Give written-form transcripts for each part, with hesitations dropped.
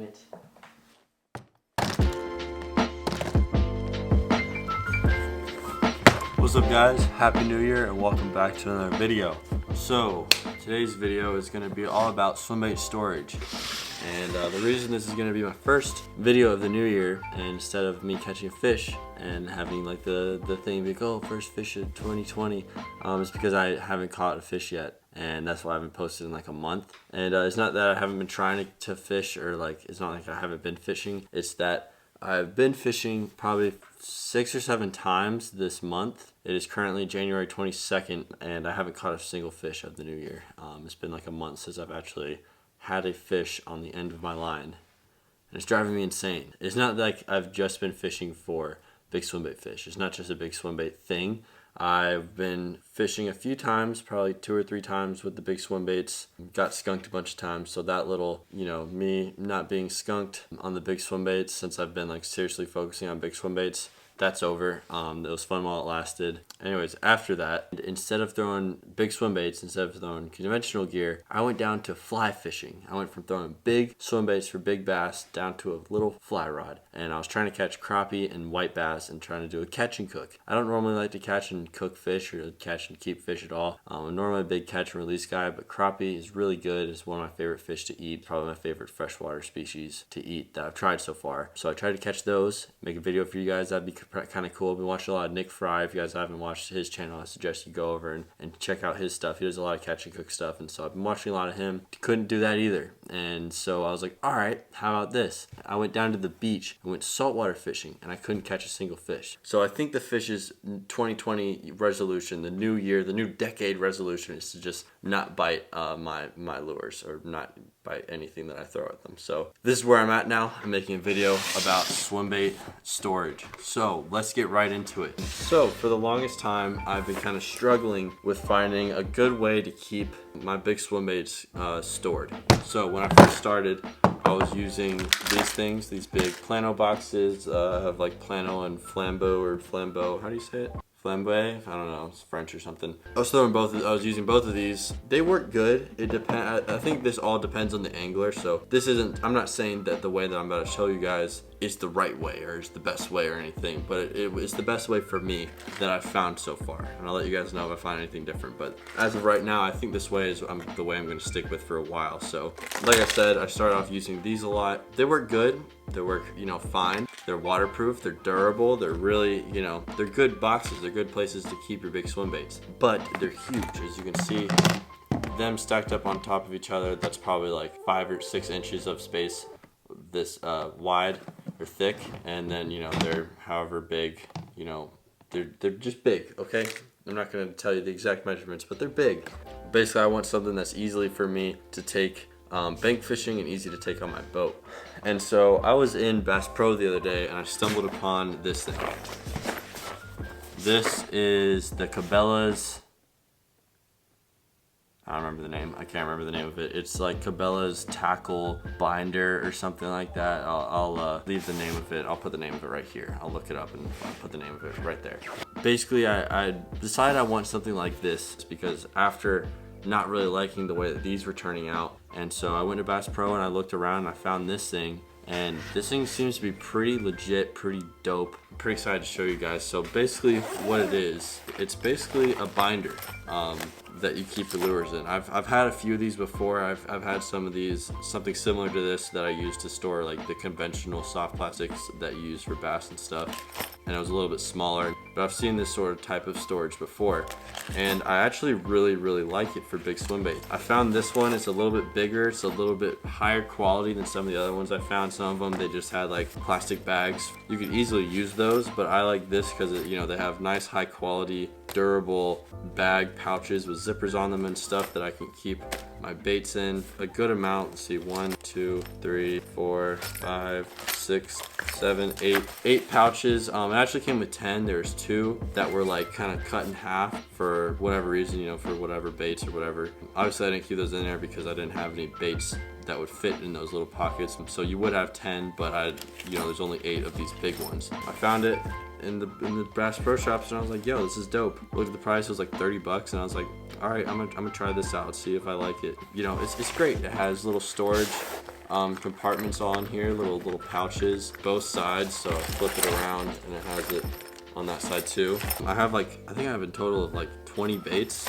it. What's up guys, happy new year and welcome back to another video. So today's video is going to be all about swim bait storage, and the reason this is going to be my first video of the new year, and instead of me catching fish and having like the thing be like, oh, first fish of 2020, is because I haven't caught a fish yet, and that's why I haven't posted in like a month. And it's not that I haven't been trying to fish, or like it's not like I haven't been fishing, it's that I've been fishing probably 6 or 7 times this month. It is currently January 22nd, and I haven't caught a single fish of the new year. It's been like a month since I've actually had a fish on the end of my line, and it's driving me insane. It's not like I've just been fishing for big swim bait fish. It's not just a big swim bait thing. I've been fishing a few times, probably 2 or 3 times with the big swim baits. Got skunked a bunch of times, so that little, me not being skunked on the big swim baits, since I've been like seriously focusing on big swim baits, that's over. It was fun while it lasted. Anyways, after that, instead of throwing big swim baits, instead of throwing conventional gear, I went down to fly fishing. I went from throwing big swim baits for big bass down to a little fly rod. And I was trying to catch crappie and white bass and trying to do a catch and cook. I don't normally like to catch and cook fish or catch and keep fish at all. I'm normally a big catch and release guy, but crappie is really good. It's one of my favorite fish to eat, probably my favorite freshwater species to eat that I've tried so far. So I tried to catch those, make a video for you guys. That'd be kind of cool. I've been watching a lot of Nick Fry. If you guys haven't watched his channel, I suggest you go over and check out his stuff. He does a lot of catch and cook stuff, and so I've been watching a lot of him. Couldn't do that either, and so I was like, all right, how about this? I went down to the beach and went saltwater fishing, and I couldn't catch a single fish. So I think the fish's 2020 resolution, the new year, the new decade resolution, is to just not bite my lures, or not bite anything that I throw at them. So this is where I'm at now. I'm making a video about swim bait storage. So let's get right into it. So for the longest time, I've been kind of struggling with finding a good way to keep my big swim baits stored. So when I first started, I was using these things, these big plano boxes of like plano and flambeau, how do you say it? Flambe? I don't know, it's French or something. I was using both of these. They work good. I think this all depends on the angler. So I'm not saying that the way that I'm about to show you guys is the right way or is the best way or anything, but it's the best way for me that I've found so far. And I'll let you guys know if I find anything different. But as of right now, I think this way is the way I'm going to stick with for a while. So like I said, I started off using these a lot. They work good. They work, fine. They're waterproof. They're durable. They're really, they're good boxes. They're good places to keep your big swim baits. But they're huge, as you can see. Them stacked up on top of each other, that's probably like 5 or 6 inches of space this wide or thick, and then they're however big, they're just big. Okay, I'm not going to tell you the exact measurements, but they're big. Basically, I want something that's easily for me to take bank fishing and easy to take on my boat. And so I was in Bass Pro the other day and I stumbled upon this thing. This is the Cabela's, I don't remember the name. I can't remember the name of it. It's like Cabela's tackle binder or something like that. I'll leave the name of it. I'll put the name of it right here. I'll look it up and I'll put the name of it right there. Basically, I decided I want something like this because after not really liking the way that these were turning out, and so I went to Bass Pro and I looked around and I found this thing. And this thing seems to be pretty legit, pretty dope. I'm pretty excited to show you guys. So basically what it is, it's basically a binder that you keep your lures in. I've had a few of these before. I've had some of these, something similar to this that I use to store like the conventional soft plastics that you use for bass and stuff. And it was a little bit smaller, but I've seen this sort of type of storage before. And I actually really like it for big swim bait. I found this one, it's a little bit bigger, it's a little bit higher quality than some of the other ones I found. Some of them, they just had like plastic bags. You could easily use those, but I like this because they have nice high quality, durable bag pouches with zippers on them and stuff that I can keep my baits in a good amount. Let's see, 1, 2, 3, 4, 5, 6, 7, 8 pouches. It actually came with 10. There's 2 that were like kind of cut in half for whatever reason, for whatever baits or whatever. Obviously I didn't keep those in there because I didn't have any baits that would fit in those little pockets. So you would have 10, but there's only 8 of these big ones. I found it in the Bass Pro Shops and I was like, yo, this is dope. Looked at the price, it was like 30 bucks, and I was like, all right, I'm gonna try this out, see if I like it. It's great. It has little storage compartments on here, little pouches, both sides. So I flip it around and it has it on that side too. I think I have a total of like 20 baits,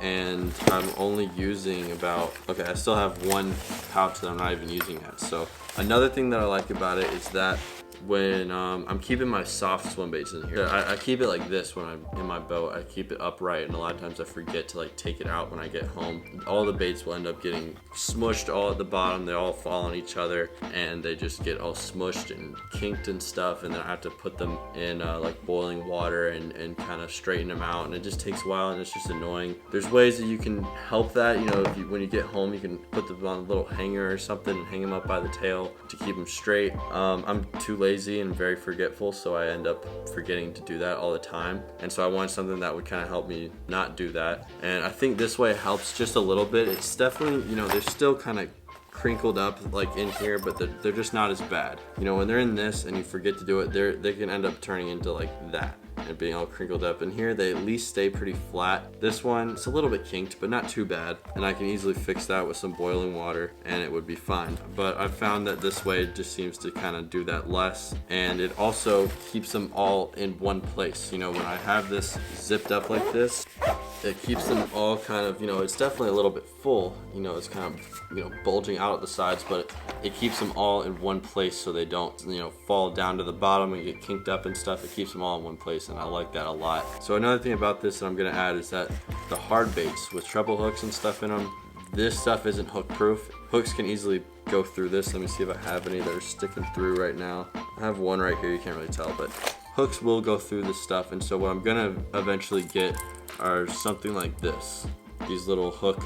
and I'm only using I still have one pouch that I'm not even using yet. So another thing that I like about it is that when I'm keeping my soft swim baits in here, I keep it like this when I'm in my boat. I keep it upright, and a lot of times I forget to like take it out when I get home. All the baits will end up getting smushed all at the bottom. They all fall on each other, and they just get all smushed and kinked and stuff, and then I have to put them in like boiling water and kind of straighten them out, and it just takes a while, and it's just annoying. There's ways that you can help that. You know, when you get home, you can put them on a little hanger or something and hang them up by the tail to keep them straight. I'm too lazy and very forgetful, so I end up forgetting to do that all the time, and so I wanted something that would kind of help me not do that, and I think this way helps just a little bit. It's definitely, you know, they're still kind of crinkled up like in here, but they're just not as bad. You know, when they're in this and you forget to do it, they can end up turning into like that and being all crinkled up. In here, they at least stay pretty flat. This one, it's a little bit kinked, but not too bad, and I can easily fix that with some boiling water and it would be fine. But I've found that this way it just seems to kind of do that less, and it also keeps them all in one place. You know, when I have this zipped up like this, it keeps them all kind of, you know, it's definitely a little bit full, you know, it's kind of, you know, bulging out at the sides, but it keeps them all in one place so they don't, you know, fall down to the bottom and get kinked up and stuff. It keeps them all in one place, and I like that a lot. So another thing about this that I'm gonna add is that the hard baits with treble hooks and stuff in them, this stuff isn't hook proof. Hooks can easily go through this. Let me see if I have any that are sticking through right now. I have one right here, you can't really tell, but hooks will go through this stuff, and so what I'm gonna eventually get are something like this. These little hook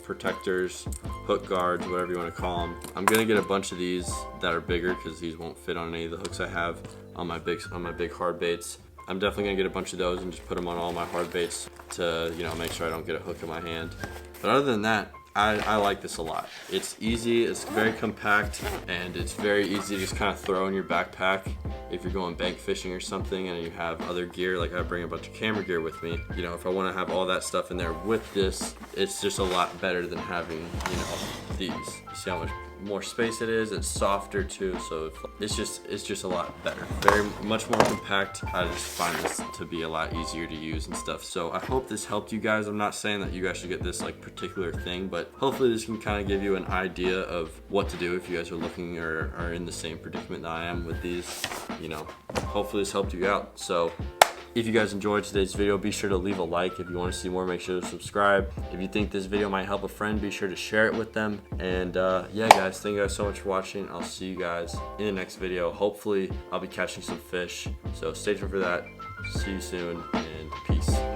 protectors, hook guards, whatever you want to call them. I'm gonna get a bunch of these that are bigger because these won't fit on any of the hooks I have on my big hard baits. I'm definitely gonna get a bunch of those and just put them on all my hard baits to, you know, make sure I don't get a hook in my hand. But other than that, I like this a lot. It's easy, it's very compact, and it's very easy to just kind of throw in your backpack if you're going bank fishing or something and you have other gear. Like I bring a bunch of camera gear with me. You know, if I want to have all that stuff in there with this, it's just a lot better than having, you know, these. You see how much more space it is? It's softer too, so it's just a lot better. Very much more compact. I just find this to be a lot easier to use and stuff. So I hope this helped you guys. I'm not saying that you guys should get this like particular thing, but hopefully this can kind of give you an idea of what to do if you guys are looking or are in the same predicament that I am with these. You know, hopefully this helped you out. So if you guys enjoyed today's video, be sure to leave a like. If you want to see more, make sure to subscribe. If you think this video might help a friend, be sure to share it with them. And yeah guys, thank you guys so much for watching. I'll see you guys in the next video. Hopefully I'll be catching some fish, so stay tuned for that. See you soon, and peace.